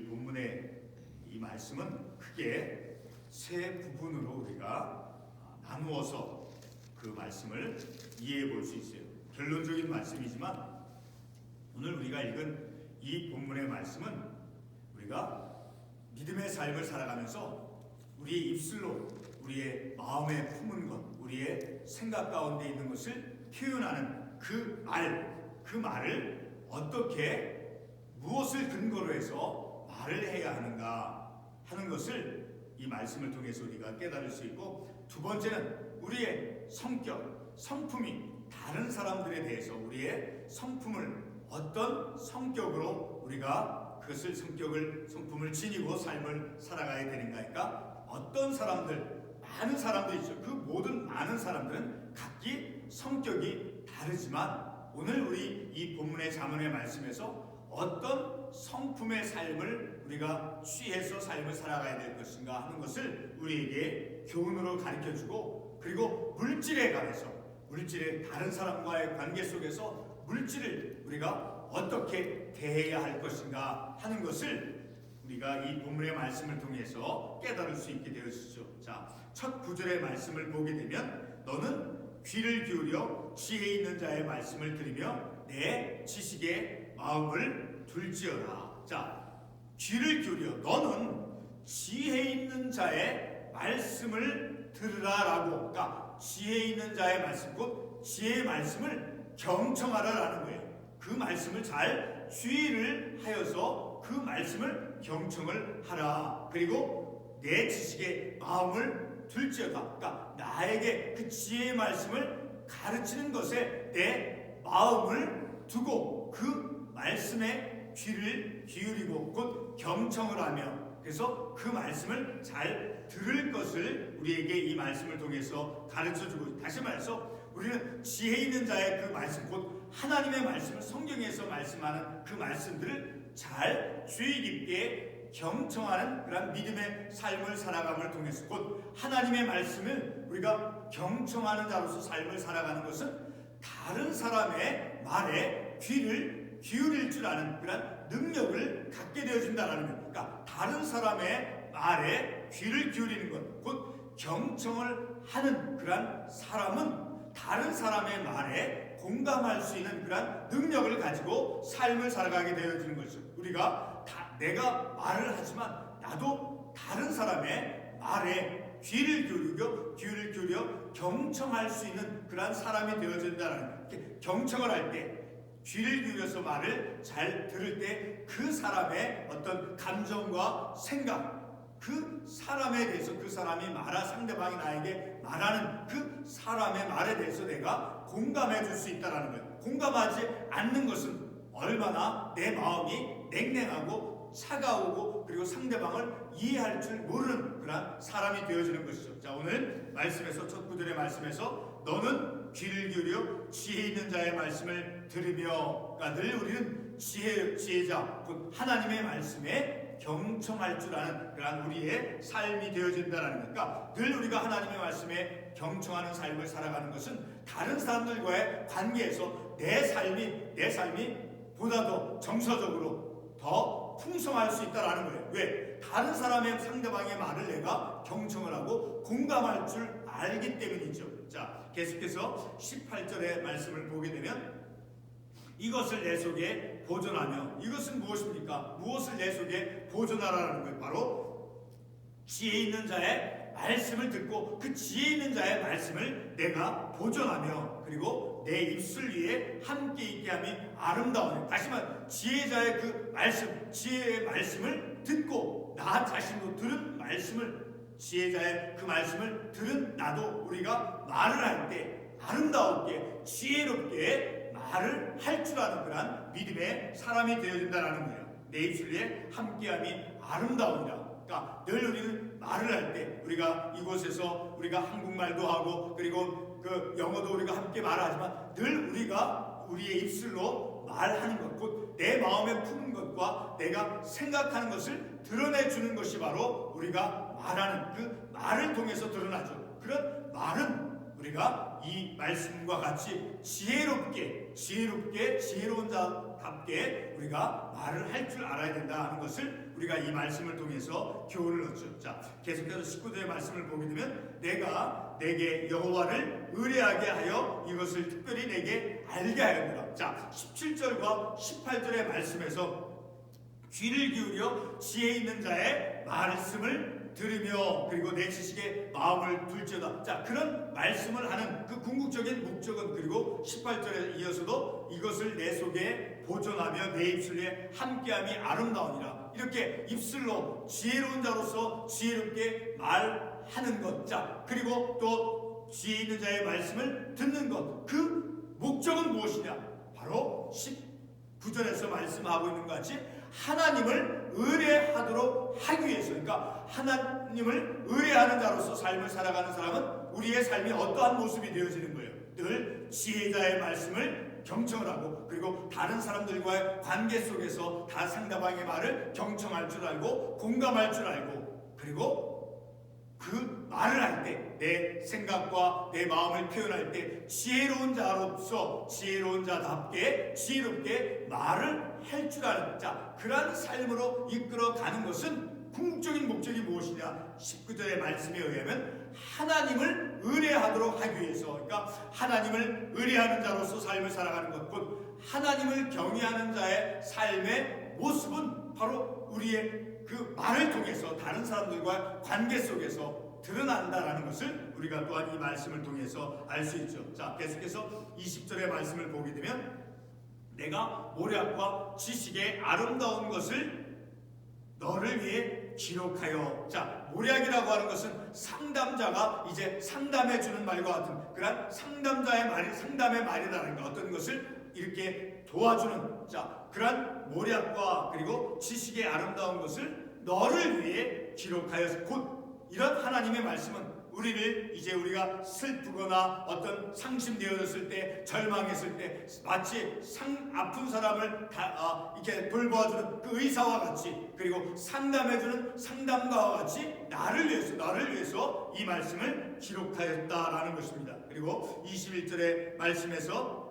이 본문의 이 말씀은 크게 세 부분으로 우리가 나누어서 그 말씀을 이해해 볼 수 있어요. 결론적인 말씀이지만 오늘 우리가 읽은 이 본문의 말씀은 우리가 믿음의 삶을 살아가면서 우리의 입술로 우리의 마음에 품은 것, 우리의 생각 가운데 있는 것을 표현하는 그 말을 어떻게 무엇을 근거로 해서 말을 해야 하는가 하는 것을 이 말씀을 통해서 우리가 깨달을 수 있고, 두 번째는 우리의 성격, 성품이 다른 사람들에 대해서 우리의 성품을 어떤 성격으로 우리가 그것을 성품을 지니고 삶을 살아가야 되는가 하니까, 어떤 사람들, 많은 사람들이 있죠. 그 모든 많은 사람들은 각기 성격이 다르지만 오늘 우리 이 본문의 자문의 말씀에서 어떤 성품의 삶을 우리가 취해서 삶을 살아가야 될 것인가 하는 것을 우리에게 교훈으로 가르쳐주고, 그리고 물질에 관해서 물질의 다른 사람과의 관계 속에서 물질을 우리가 어떻게 대해야 할 것인가 하는 것을 우리가 이 본문의 말씀을 통해서 깨달을 수 있게 되었죠. 자, 첫 구절의 말씀을 보게 되면 너는 귀를 기울여 지혜 있는 자의 말씀을 들으며 내 지식에 마음을 둘지어라. 자, 귀를 기울여 너는 지혜 있는 자의 말씀을 들으라라고, 그러니까 지혜 있는 자의 말씀, 곧 지혜의 말씀을 경청하라라는 거예요. 그 말씀을 잘 주의를 하여서 그 말씀을 경청을 하라. 그리고 내 지식에 마음을 둘지어다. 그러니까 나에게 그 지혜의 말씀을 가르치는 것에 내 마음을 두고 그 말씀에 귀를 기울이고 곧 경청을 하며, 그래서 그 말씀을 잘 들을 것을 우리에게 이 말씀을 통해서 가르쳐주고, 다시 말해서 우리는 지혜 있는 자의 그 말씀, 곧 하나님의 말씀을, 성경에서 말씀하는 그 말씀들을 잘 주의 깊게 경청하는 그런 믿음의 삶을 살아감을 통해서, 곧 하나님의 말씀을 우리가 경청하는 자로서 삶을 살아가는 것은 다른 사람의 말에 귀를 기울일 줄 아는 그런 능력을 갖게 되어진다는 것. 그러니까 다른 사람의 말에 귀를 기울이는 것, 곧 경청을 하는 그런 사람은 다른 사람의 말에 공감할 수 있는 그런 능력을 가지고 삶을 살아가게 되어지는 것이죠. 우리가 내가 말을 하지만 나도 다른 사람의 말에 귀를 기울여 경청할 수 있는 그런 사람이 되어진다는, 경청을 할 때 귀를 기울여서 말을 잘 들을 때 그 사람의 어떤 감정과 생각, 그 사람에 대해서, 그 사람이 상대방이 나에게 말하는 그 사람의 말에 대해서 내가 공감해 줄 수 있다는 거예요. 공감하지 않는 것은 얼마나 내 마음이 냉랭하고 차가우고 그리고 상대방을 이해할 줄 모르는 그런 사람이 되어지는 것이죠. 자, 오늘 말씀에서, 첫 구절의 말씀에서 너는 귀를 기울여 지혜 있는 자의 말씀을 들으며, 그러니까 늘 우리는 지혜자, 곧 하나님의 말씀에 경청할 줄 아는 그런 우리의 삶이 되어진다는 것. 그러니까 늘 우리가 하나님의 말씀에 경청하는 삶을 살아가는 것은 다른 사람들과의 관계에서 내 삶이 보다 더 정서적으로 더 풍성할 수 있다는 거예요. 왜? 다른 사람의, 상대방의 말을 내가 경청을 하고 공감할 줄 알기 때문이죠. 자, 계속해서 18절의 말씀을 보게 되면 이것을 내 속에 보존하며, 이것은 무엇입니까? 무엇을 내 속에 보존하라는 거예요. 바로 지혜 있는 자의 말씀을 듣고 그 지혜 있는 자의 말씀을 내가 보존하며, 그리고 내 입술 위에 함께 있게 함이 아름다우니, 다시 말해 지혜자의 그 말씀, 지혜의 말씀을 듣고 나 자신도 들은 말씀을, 지혜자의 그 말씀을 들은 나도 우리가 말을 할 때 아름다우게 지혜롭게 말을 할 줄 아는 그런 믿음의 사람이 되어진다는 거예요. 내 입술 위에 함께함이 아름다우니라. 그러니까 늘 우리는 말을 할 때, 우리가 이곳에서 우리가 한국말도 하고 그리고 그 영어도 우리가 함께 말하지만 늘 우리가 우리의 입술로 말하는 것, 곧 내 마음에 품은 것과 내가 생각하는 것을 드러내주는 것이 바로 우리가 말하는 그 말을 통해서 드러나죠. 그런 말은 우리가 이 말씀과 같이 지혜로운 자 자답게 우리가 말을 할 줄 알아야 된다 하는 것을 우리가 이 말씀을 통해서 교훈을 얻죠. 자, 계속해서 19절의 말씀을 보게 되면 내가 내게 여호와를 의뢰하게 하여 이것을 특별히 내게 알게 하였노라. 자, 17절과 18절의 말씀에서 귀를 기울여 지혜 있는 자의 말씀을 들으며 그리고 내 지식에 마음을 둘지어다. 자, 그런 말씀을 하는 그 궁극적인 목적은, 그리고 18절에 이어서도 이것을 내 속에 보존하며 내 입술에 함께함이 아름다우니라. 이렇게 입술로 지혜로운 자로서 지혜롭게 말하는 것. 자, 그리고 또 지혜 있는 자의 말씀을 듣는 것. 그 목적은 무엇이냐? 바로 19절에서 말씀하고 있는 것 같이 하나님을 의뢰하도록 하기 위해서. 그러니까 하나님을 의뢰하는 자로서 삶을 살아가는 사람은 우리의 삶이 어떠한 모습이 되어지는 거예요. 늘 지혜자의 말씀을 경청을 하고, 그리고 다른 사람들과의 관계 속에서 다 상대방의 말을 경청할 줄 알고 공감할 줄 알고, 그리고 그 말을 할 때 내 생각과 내 마음을 표현할 때 지혜로운 자로서 지혜로운 자답게 지혜롭게 말을 할 줄 아는 자, 그러한 삶으로 이끌어가는 것은 궁극적인 목적이 무엇이냐? 19절의 말씀에 의하면 하나님을 의뢰하도록 하기 위해서. 그러니까 하나님을 의뢰하는 자로서 삶을 살아가는 것, 곧 하나님을 경외하는 자의 삶의 모습은 바로 우리의 그 말을 통해서 다른 사람들과 관계 속에서 드러난다라는 것을 우리가 또한 이 말씀을 통해서 알 수 있죠. 자, 계속해서 20절의 말씀을 보게 되면 내가 모략과 지식의 아름다운 것을 너를 위해 기록하여. 자, 모략이라고 하는 것은 상담자가 이제 상담해 주는 말과 같은 그런 상담자의 말이, 상담의 말이라는 것, 어떤 것을 이렇게 도와주는, 자, 그런 모략과 그리고 지식의 아름다운 것을 너를 위해 기록하여. 곧 이런 하나님의 말씀은 우리를 이제 우리가 슬프거나 어떤 상심되어졌을 때, 절망했을 때 마치 아픈 사람을 이렇게 돌보아주는 그 의사와 같이, 그리고 상담해주는 상담가와 같이 나를 위해서 이 말씀을 기록하였다라는 것입니다. 그리고 21절의 말씀에서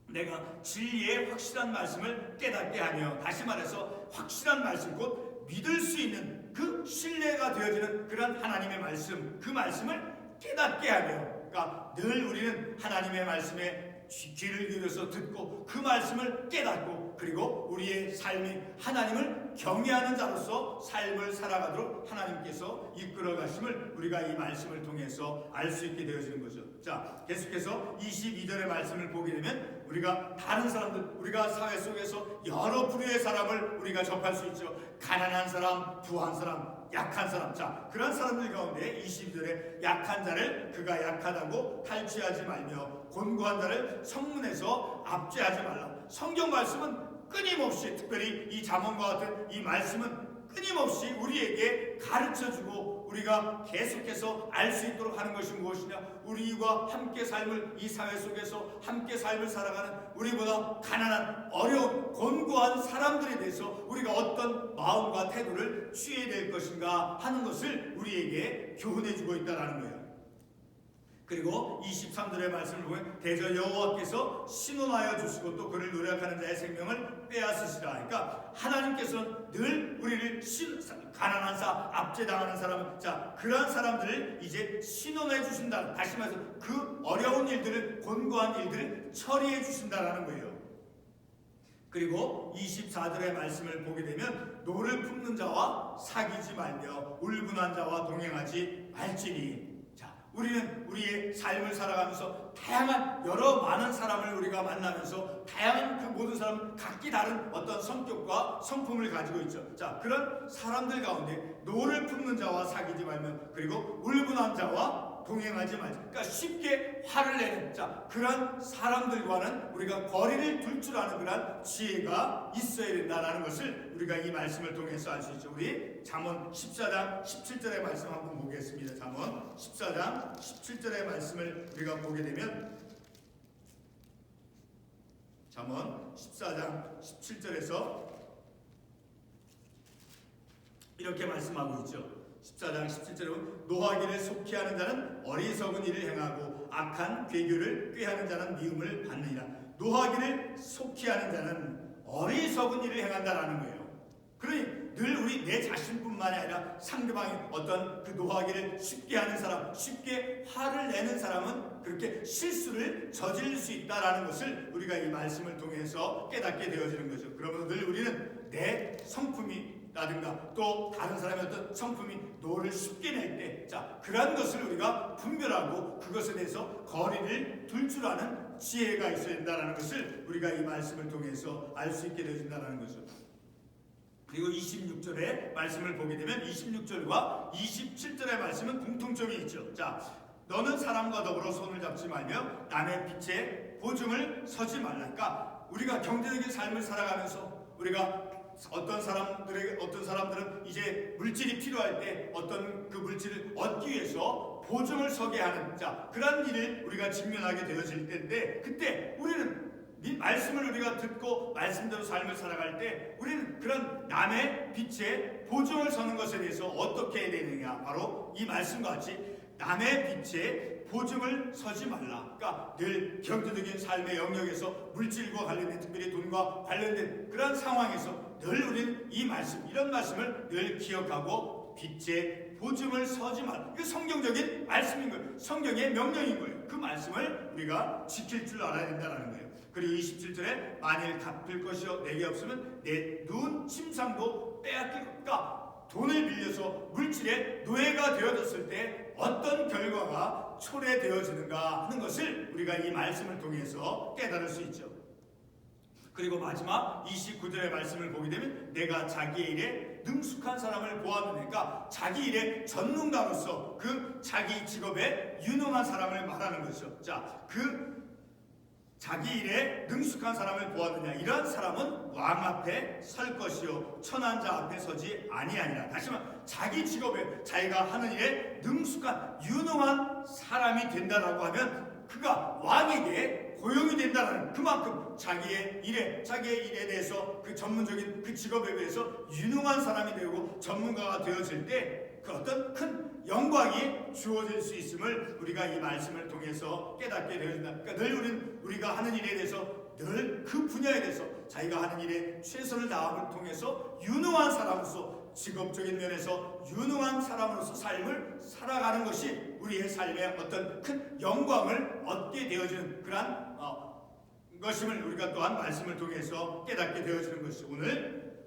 내가 진리의 확실한 말씀을 깨닫게 하며, 다시 말해서 확실한 말씀, 곧 믿을 수 있는 그 신뢰가 되어지는 그런 하나님의 말씀, 그 말씀을 깨닫게 하며, 그러니까 늘 우리는 하나님의 말씀에 귀를 기울여서 듣고 그 말씀을 깨닫고, 그리고 우리의 삶이 하나님을 경외하는 자로서 삶을 살아가도록 하나님께서 이끌어 가심을 우리가 이 말씀을 통해서 알 수 있게 되어지는 거죠. 자, 계속해서 22절의 말씀을 보게 되면 우리가 다른 사람들, 우리가 사회 속에서 여러 부류의 사람을 우리가 접할 수 있죠. 가난한 사람, 부한 사람, 약한 사람. 자, 그런 사람들 가운데 22절에 약한 자를 그가 약하다고 탈취하지 말며 곤고한 자를 성문에서 압제하지 말라. 성경 말씀은 끊임없이, 특별히 이 잠언과 같은 이 말씀은 끊임없이 우리에게 가르쳐주고 우리가 계속해서 알 수 있도록 하는 것이 무엇이냐? 우리와 함께 삶을, 이 사회 속에서 함께 삶을 살아가는 우리보다 가난한, 어려운, 곤고한 사람들에 대해서 우리가 어떤 마음과 태도를 취해야 될 것인가 하는 것을 우리에게 교훈해주고 있다는 거예요. 그리고 23절의 말씀을 보면 대저 여호와께서 신원하여 주시고 또 그를 노력하는 자의 생명을 빼앗으시라. 그러니까 하나님께서는 늘 우리를 가난한 사, 압제당하는 사람, 자, 그러한 사람들을 이제 신원해 주신다. 다시 말해서 그 어려운 일들을, 곤고한 일들을 처리해 주신다라는 거예요. 그리고 24절의 말씀을 보게 되면 노를 품는 자와 사귀지 말며 울분한 자와 동행하지 말지니. 우리는 우리의 삶을 살아가면서 다양한 여러 많은 사람을 우리가 만나면서 다양한 그 모든 사람은 각기 다른 어떤 성격과 성품을 가지고 있죠. 자, 그런 사람들 가운데 노를 품는 자와 사귀지 말면, 그리고 울분한 자와 동행하지 말자. 그러니까 쉽게 화를 내는, 자, 그런 사람들과는 우리가 거리를 둘 줄 아는 그런 지혜가 있어야 된다라는 것을 우리가 이 말씀을 통해서 알 수 있죠. 우리 잠언 14장 17절의 말씀 한번 보겠습니다. 잠언 14장 17절의 말씀을 우리가 보게 되면 잠언 14장 17절에서 이렇게 말씀하고 있죠. 14장 17절에 보면 노하기를 속히 하는 자는 어리석은 일을 행하고 악한 괴교를 꾀하는 자는 미움을 받느니라. 노하기를 속히 하는 자는 어리석은 일을 행한다라는 거예요. 그러니 늘 우리 내 자신뿐만이 아니라 상대방이 어떤 그 노하기를 쉽게 하는 사람, 쉽게 화를 내는 사람은 그렇게 실수를 저지를 수 있다라는 것을 우리가 이 말씀을 통해서 깨닫게 되어지는 거죠. 그러므로 늘 우리는 내 성품이라든가 또 다른 사람의 어떤 성품이 노를 쉽게 낼 때, 자, 그러한 것을 우리가 분별하고 그것에 대해서 거리를 둘 줄 아는 지혜가 있어야 된다는 것을 우리가 이 말씀을 통해서 알 수 있게 되어진다는 거죠. 그리고 26절의 말씀을 보게 되면 26절과 27절의 말씀은 공통점이 있죠. 자, 너는 사람과 더불어 손을 잡지 말며 남의 빛에 보증을 서지 말라. 그러니까 우리가 경제적인 삶을 살아가면서 우리가 어떤 사람들은 이제 물질이 필요할 때 어떤 그 물질을 얻기 위해서 보증을 서게 하는, 자, 그런 일을 우리가 직면하게 되어질 때인데, 그때 우리는 이 말씀을 우리가 듣고 말씀대로 삶을 살아갈 때 우리는 그런 남의 빛에 보증을 서는 것에 대해서 어떻게 해야 되느냐, 바로 이 말씀과 같이 남의 빛에 보증을 서지 말라. 그러니까 늘 경제적인 삶의 영역에서 물질과 관련된, 특별히 돈과 관련된 그런 상황에서 늘 우리는 이 말씀, 이런 말씀을 늘 기억하고 빛에 보증을 서지 말라. 이게 성경적인 말씀인 거예요. 성경의 명령인 거예요. 그 말씀을 우리가 지킬 줄 알아야 된다는 거예요. 그리고 27절에 만일 갚을 것이 내게 없으면 내 눈 침상도 빼앗길 것과, 돈을 빌려서 물질의 노예가 되어졌을 때 어떤 결과가 초래되어지는가 하는 것을 우리가 이 말씀을 통해서 깨달을 수 있죠. 그리고 마지막 29절의 말씀을 보게 되면 내가 자기의 일에 능숙한 사람을 보았느니까 자기 일의 전문가로서 그 자기 직업에 유능한 사람을 말하는 것이죠. 자, 그 자기 일에 능숙한 사람을 보았느냐, 이러한 사람은 왕 앞에 설 것이요 천한 자 앞에 서지 아니하니라. 다시 말하면 자기 직업에, 자기가 하는 일에 능숙한 유능한 사람이 된다라고 하면 그가 왕에게 고용이 된다는, 그만큼 자기의 일에 대해서 그 전문적인 그 직업에 대해서 유능한 사람이 되고 전문가가 되어질 때 그 어떤 큰 영광이 주어질 수 있음을 우리가 이 말씀을 통해서 깨닫게 되어진다. 그러니까 늘 우리가 하는 일에 대해서 늘 그 분야에 대해서 자기가 하는 일에 최선을 다함을 통해서 유능한 사람으로서, 직업적인 면에서 유능한 사람으로서 삶을 살아가는 것이 우리의 삶에 어떤 큰 영광을 얻게 되어지는 그러한 것임을 우리가 또한 말씀을 통해서 깨닫게 되어지는 것이, 오늘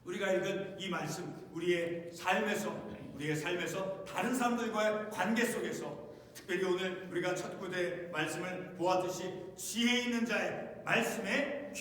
우리가 읽은 이 말씀, 우리의 삶에서 다른 사람들과의 관계 속에서, 특별히 오늘 우리가 첫 구대 말씀을 보았듯이 지혜 있는 자의 말씀에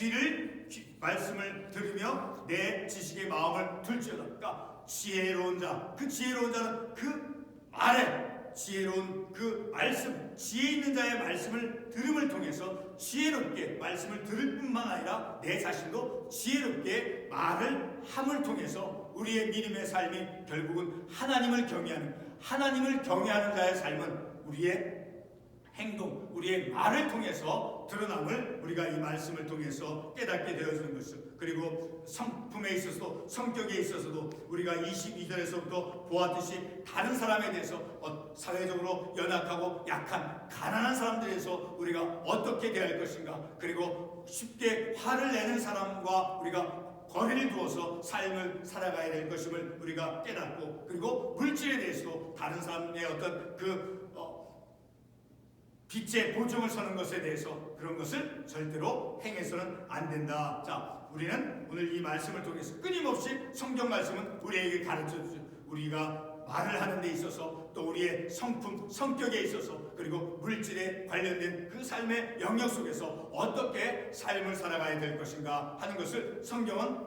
말씀을 들으며 내 지식의 마음을 둘지어다. 그러니까 지혜로운 자, 그 지혜로운 자는 그 말에 지혜로운 그 말씀, 지혜 있는 자의 말씀을 들음을 통해서 지혜롭게 말씀을 들을 뿐만 아니라 내 자신도 지혜롭게 말을 함을 통해서 우리의 믿음의 삶이 결국은 하나님을 경외하는 자의 삶은 우리의 행동, 우리의 말을 통해서 드러남을 우리가 이 말씀을 통해서 깨닫게 되어지는 것이죠. 그리고 성품에 있어서도, 성격에 있어서도 우리가 22절에서부터 보았듯이 다른 사람에 대해서 사회적으로 연약하고 약한 가난한 사람들에서 우리가 어떻게 대할 것인가, 그리고 쉽게 화를 내는 사람과 우리가 거리를 두어서 삶을 살아가야 될 것임을 우리가 깨닫고, 그리고 물질에 대해서도 다른 사람의 어떤 빛에 보증을 서는 것에 대해서 그런 것을 절대로 행해서는 안 된다. 자, 우리는 오늘 이 말씀을 통해서 끊임없이 성경 말씀은 우리에게 가르쳐주죠. 우리가 말을 하는 데 있어서, 또 우리의 성품, 성격에 있어서, 그리고 물질에 관련된 그 삶의 영역 속에서 어떻게 삶을 살아가야 될 것인가 하는 것을 성경은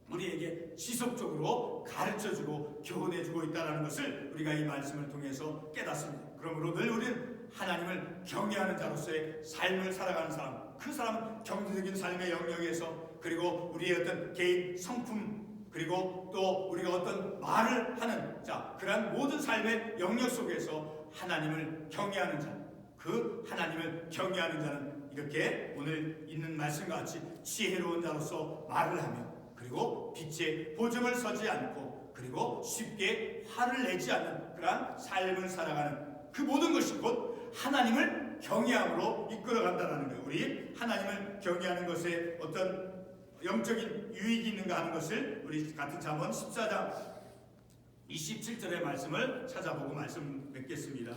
우리에게 지속적으로 가르쳐주고 교훈해주고 있다는 것을 우리가 이 말씀을 통해서 깨닫습니다. 그러므로 늘 우리는 하나님을 경외하는 자로서의 삶을 살아가는 사람, 그 사람은 경제적인 삶의 영역에서, 그리고 우리의 어떤 개인 성품, 그리고 또 우리가 어떤 말을 하는, 자, 그러한 모든 삶의 영역 속에서 하나님을 경외하는 자, 그 하나님을 경외하는 자는 이렇게 오늘 있는 말씀과 같이 지혜로운 자로서 말을 하며, 그리고 빛에 보증을 서지 않고, 그리고 쉽게 화를 내지 않는 그러한 삶을 살아가는, 그 모든 것이 곧 하나님을 경외함으로 이끌어간다는 거예요. 우리 하나님을 경외하는 것에 어떤 영적인 유익이 있는가 하는 것을 우리 같은 잠언 14장 27절의 말씀을 찾아보고 말씀 맺겠습니다.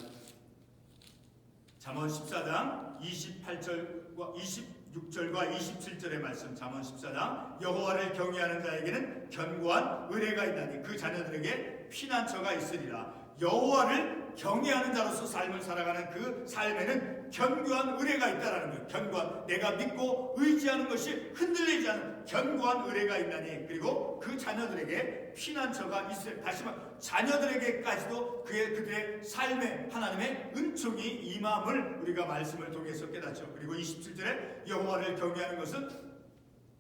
잠언 14장 28절과 26절과 27절의 말씀. 잠언 14장 여호와를 경외하는 자에게는 견고한 의뢰가 있다니 그 자녀들에게 피난처가 있으리라. 여호와를 경외하는 자로서 삶을 살아가는 그 삶에는 견고한 의뢰가 있다라는 거예요. 견고한, 내가 믿고 의지하는 것이 흔들리지 않는 견고한 의뢰가 있다니, 그리고 그 자녀들에게 피난처가 있어요. 다시 말해 자녀들에게까지도 그들의 삶에 하나님의 은총이 임함을 우리가 말씀을 통해서 깨닫죠. 그리고 27절에 여호와를 경외하는 것은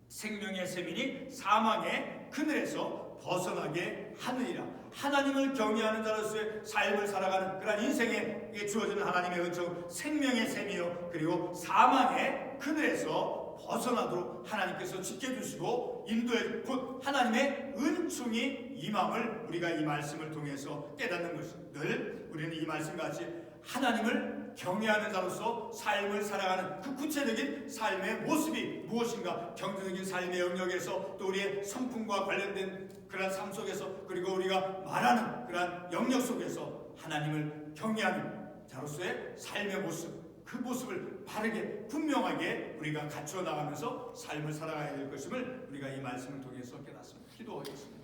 생명의 셈이니 사망의 그늘에서 벗어나게 하느니라. 하나님을 경외하는 자로서의 삶을 살아가는 그러한 인생에 주어지는 하나님의 은총, 생명의 셈이요, 그리고 사망의 그늘에서 벗어나도록 하나님께서 지켜주시고 인도해 곧 하나님의 은총이 임함을 우리가 이 말씀을 통해서 깨닫는 것입니다. 늘 우리는 이 말씀같이 하나님을 경외하는 자로서 삶을 살아가는 그 구체적인 삶의 모습이 무엇인가, 경제적인 삶의 영역에서 또 우리의 성품과 관련된 그러한 삶 속에서, 그리고 우리가 말하는 그러한 영역 속에서 하나님을 경외하는 자로서의 삶의 모습, 그 모습을 바르게 분명하게 우리가 갖추어 나가면서 삶을 살아가야 될 것임을 우리가 이 말씀을 통해서 깨닫습니다. 기도하겠습니다.